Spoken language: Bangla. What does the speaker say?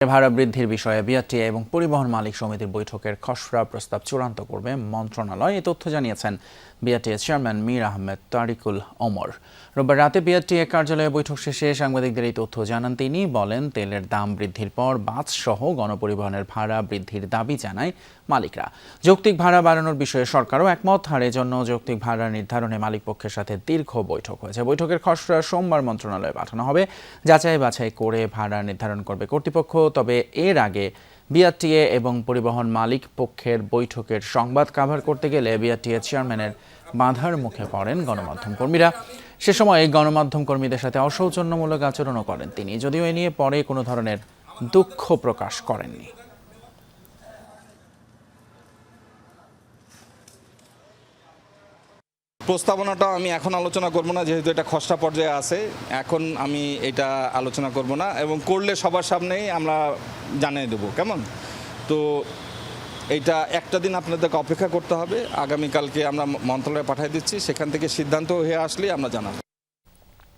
ভাড়া বৃদ্ধির বিষয়ে বিআরটিএ এবং পরিবহন মালিক সমিতির বৈঠকের খসড়া প্রস্তাব চূড়ান্ত করবে মন্ত্রণালয়। এই তথ্য জানিয়েছেন বিআরটিএ চেয়ারম্যান মীর আহমেদ তারিকুল ওমর। রোববার রাতে বিআরটিএ কার্যালয়ে বৈঠক শেষে সাংবাদিকদের এই তথ্য জানান তিনি। বলেন, তেলের দাম বৃদ্ধির পর বাসসহ গণপরিবহনের ভাড়া বৃদ্ধির দাবি জানায় মালিকরা। যৌক্তিক ভাড়া বাড়ানোর বিষয়ে সরকারও একমত। আর এজন্য যৌক্তিক ভাড়া নির্ধারণে মালিকপক্ষের সাথে দীর্ঘ বৈঠক হয়েছে। বৈঠকের খসড়া সোমবার মন্ত্রণালয়ে পাঠানো হবে। যাচাই বাছাই করে ভাড়া নির্ধারণ করবে কর্তৃপক্ষ। তবে এর আগে বিআরটিএ এবং পরিবহন মালিক পক্ষের বৈঠকের সংবাদ কাভার করতে গেলে বিআরটিএ চেয়ারম্যানের বাধার মুখে পড়েন গণমাধ্যম কর্মীরা। সে সময় গণমাধ্যম কর্মীদের সাথে অসৌজন্যমূলক আচরণও করেন তিনি, যদিও এ নিয়ে পরে কোনো ধরনের দুঃখ প্রকাশ করেননি। প্রস্তাবনাটা আমি এখন আলোচনা করব না, যেহেতু এটা খসড়া পর্যায়ে আছে। এখন আমি এটা আলোচনা করব না, এবং করলে সবার সামনেই আমরা জানিয়ে দেবো। কেমন? তো এইটা একটা দিন আপনাদেরকে অপেক্ষা করতে হবে। আগামীকালকে আমরা মন্ত্রণালয়ে পাঠিয়ে দিচ্ছি, সেখান থেকে সিদ্ধান্ত হয়ে আসলেই আমরা জানাবো।